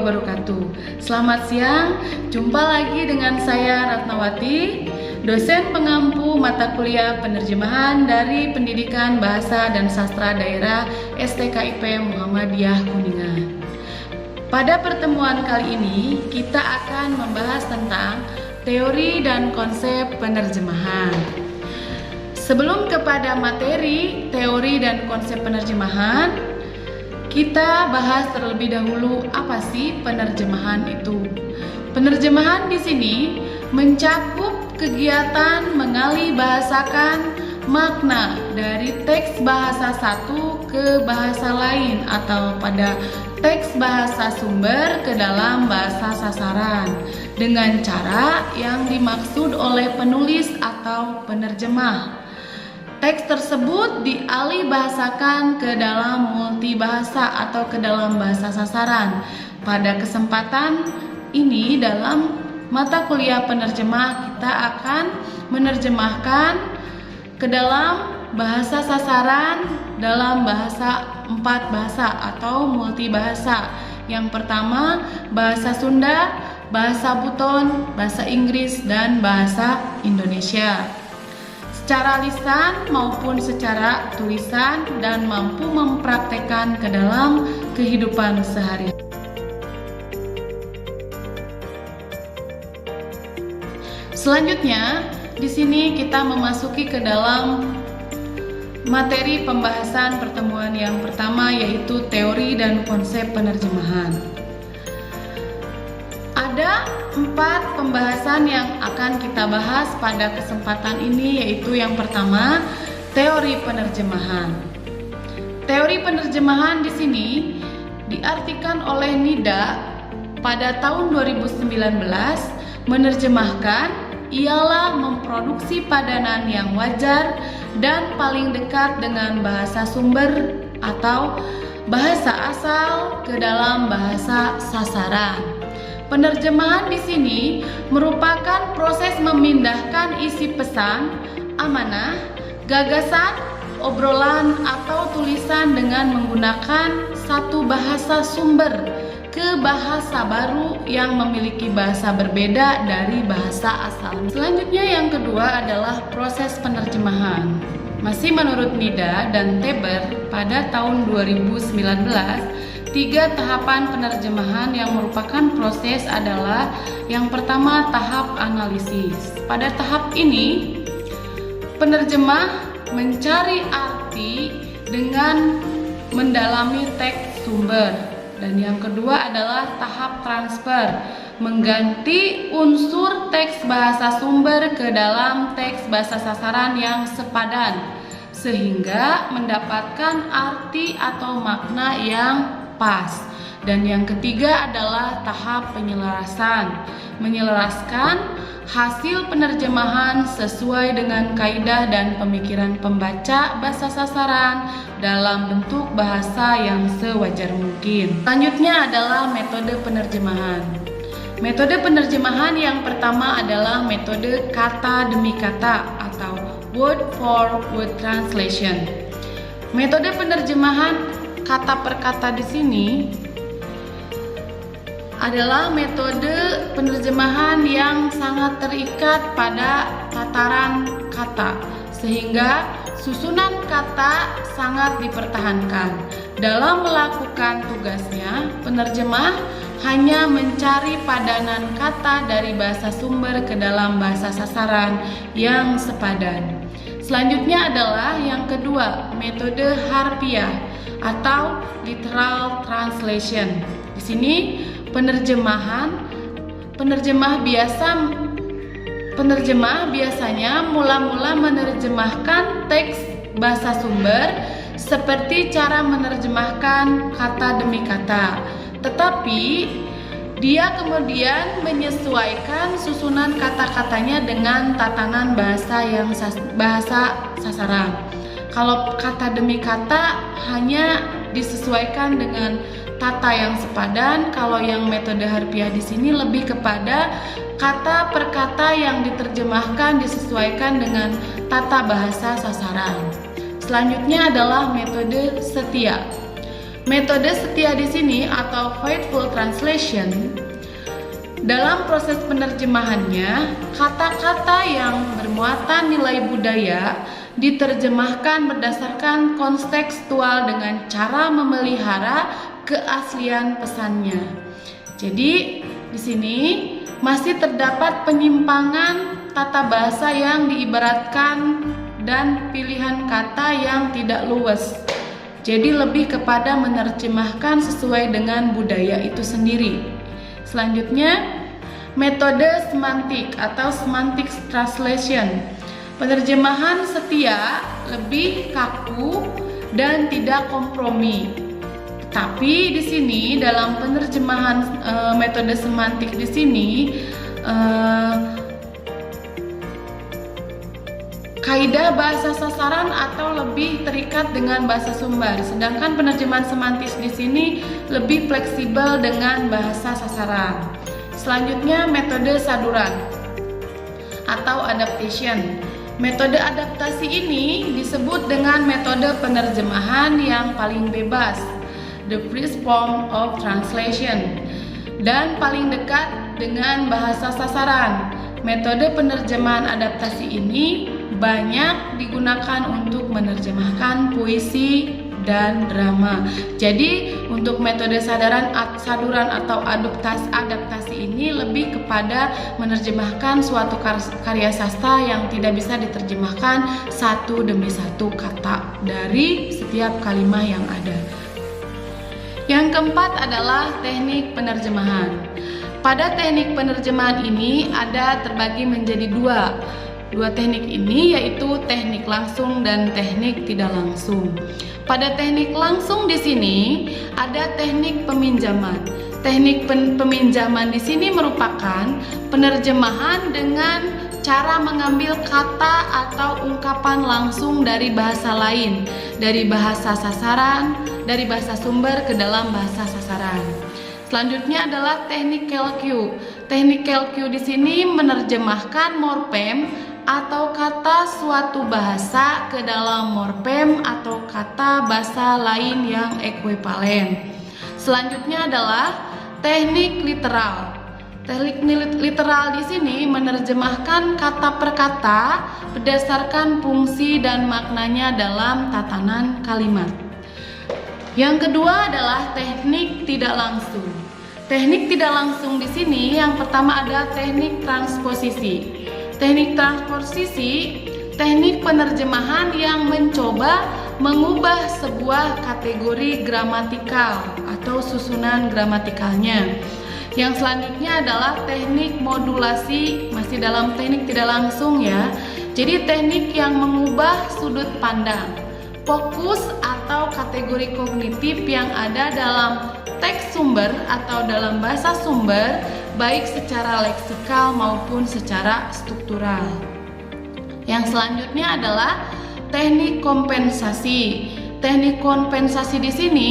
wabarakatuh. Selamat siang, jumpa lagi dengan saya Ratnawati, dosen pengampu mata kuliah penerjemahan dari Pendidikan Bahasa dan Sastra Daerah STKIP Muhammadiyah Kuningan. Pada pertemuan kali ini, kita akan membahas tentang teori dan konsep penerjemahan. Sebelum kepada materi, teori dan konsep penerjemahan, kita bahas terlebih dahulu apa sih penerjemahan itu. Penerjemahan di sini mencakup kegiatan mengalih bahasakan makna dari teks bahasa satu ke bahasa lain atau pada teks bahasa sumber ke dalam bahasa sasaran dengan cara yang dimaksud oleh penulis atau penerjemah. Teks tersebut dialih bahasakan ke dalam multibahasa atau ke dalam bahasa sasaran. Pada kesempatan ini dalam mata kuliah penerjemah kita akan menerjemahkan ke dalam bahasa sasaran dalam bahasa 4 bahasa atau multibahasa. Yang pertama bahasa Sunda, bahasa Buton, bahasa Inggris, dan bahasa Indonesia. Secara lisan maupun secara tulisan dan mampu mempraktekkan ke dalam kehidupan sehari. Selanjutnya, di sini kita memasuki ke dalam materi pembahasan pertemuan yang pertama, yaitu teori dan konsep penerjemahan. Ada 4 pembahasan yang akan kita bahas pada kesempatan ini, yaitu yang pertama, teori penerjemahan. Teori penerjemahan di sini diartikan oleh Nida pada tahun 2019, menerjemahkan ialah memproduksi padanan yang wajar dan paling dekat dengan bahasa sumber atau bahasa asal ke dalam bahasa sasaran. Penerjemahan di sini merupakan proses memindahkan isi pesan, amanah, gagasan, obrolan atau tulisan dengan menggunakan satu bahasa sumber ke bahasa baru yang memiliki bahasa berbeda dari bahasa asal. Selanjutnya yang kedua adalah proses penerjemahan. Masih menurut Nida dan Teber pada tahun 2019, 3 tahapan penerjemahan yang merupakan proses adalah yang pertama tahap analisis. Pada tahap ini, penerjemah mencari arti dengan mendalami teks sumber. Dan yang kedua adalah tahap transfer, mengganti unsur teks bahasa sumber ke dalam teks bahasa sasaran yang sepadan sehingga mendapatkan arti atau makna yang pas. Dan yang ketiga adalah tahap penyelarasan, menyelaraskan hasil penerjemahan sesuai dengan kaidah dan pemikiran pembaca bahasa sasaran dalam bentuk bahasa yang sewajar mungkin. Selanjutnya adalah metode penerjemahan. Metode penerjemahan yang pertama adalah metode kata demi kata atau word for word translation. Metode penerjemahan kata per kata di sini adalah metode penerjemahan yang sangat terikat pada tataran kata, sehingga susunan kata sangat dipertahankan. Dalam melakukan tugasnya, penerjemah hanya mencari padanan kata dari bahasa sumber ke dalam bahasa sasaran yang sepadan. Selanjutnya adalah yang kedua, metode harfiah atau literal translation. Di sini penerjemah biasanya mula-mula menerjemahkan teks bahasa sumber seperti cara menerjemahkan kata demi kata. Tetapi dia kemudian menyesuaikan susunan kata-katanya dengan tatanan bahasa sasaran. Kalau kata demi kata hanya disesuaikan dengan tata yang sepadan. Kalau yang metode harfiah di sini lebih kepada kata per kata yang diterjemahkan disesuaikan dengan tata bahasa sasaran. Selanjutnya adalah metode setia. Metode setia di sini atau faithful translation, dalam proses penerjemahannya, kata-kata yang bermuatan nilai budaya diterjemahkan berdasarkan kontekstual dengan cara memelihara keaslian pesannya. Jadi, di sini masih terdapat penyimpangan tata bahasa yang diibaratkan dan pilihan kata yang tidak luwes. Jadi lebih kepada menerjemahkan sesuai dengan budaya itu sendiri. Selanjutnya, metode semantik atau semantic translation. Penerjemahan setia lebih kaku dan tidak kompromi. Tapi di sini dalam penerjemahan metode semantik di sini kaidah bahasa sasaran atau lebih terikat dengan bahasa sumber, sedangkan penerjemahan semantis di sini lebih fleksibel dengan bahasa sasaran. Selanjutnya, metode saduran atau adaptation. Metode adaptasi ini disebut dengan metode penerjemahan yang paling bebas, the freest form of translation, dan paling dekat dengan bahasa sasaran. Metode penerjemahan adaptasi ini banyak digunakan untuk menerjemahkan puisi dan drama. Jadi untuk metode saduran atau adaptasi ini lebih kepada menerjemahkan suatu karya sastra yang tidak bisa diterjemahkan satu demi satu kata dari setiap kalimat yang ada. Yang keempat adalah teknik penerjemahan. Pada teknik penerjemahan ini ada terbagi menjadi dua teknik ini, yaitu teknik langsung dan teknik tidak langsung. Pada teknik langsung di sini ada teknik peminjaman. Teknik peminjaman di sini merupakan penerjemahan dengan cara mengambil kata atau ungkapan langsung dari bahasa lain, dari bahasa sasaran, dari bahasa sumber ke dalam bahasa sasaran. Selanjutnya adalah teknik kelkyu. Teknik kelkyu di sini menerjemahkan morfem atau kata suatu bahasa ke dalam morfem atau kata bahasa lain yang ekuivalen. Selanjutnya adalah teknik literal. Teknik literal di sini menerjemahkan kata per kata berdasarkan fungsi dan maknanya dalam tatanan kalimat. Yang kedua adalah teknik tidak langsung. Teknik tidak langsung di sini yang pertama ada teknik transposisi. Teknik transposisi, teknik penerjemahan yang mencoba mengubah sebuah kategori gramatikal atau susunan gramatikalnya. Yang selanjutnya adalah teknik modulasi, masih dalam teknik tidak langsung ya. Jadi teknik yang mengubah sudut pandang, fokus atau kategori kognitif yang ada dalam teks sumber atau dalam bahasa sumber, baik secara leksikal maupun secara struktural. Yang selanjutnya adalah teknik kompensasi. Teknik kompensasi di sini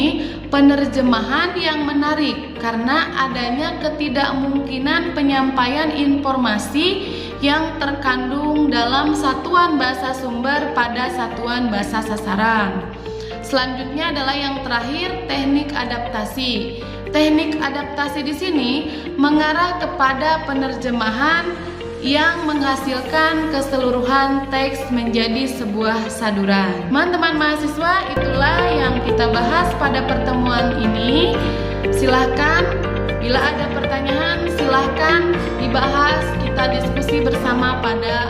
penerjemahan yang menarik karena adanya ketidakmungkinan penyampaian informasi yang terkandung dalam satuan bahasa sumber pada satuan bahasa sasaran. Selanjutnya adalah yang terakhir, teknik adaptasi. Teknik adaptasi di sini mengarah kepada penerjemahan yang menghasilkan keseluruhan teks menjadi sebuah saduran. Teman-teman mahasiswa, itulah yang kita bahas pada pertemuan ini. Silahkan, bila ada pertanyaan, silahkan dibahas, kita diskusi bersama pada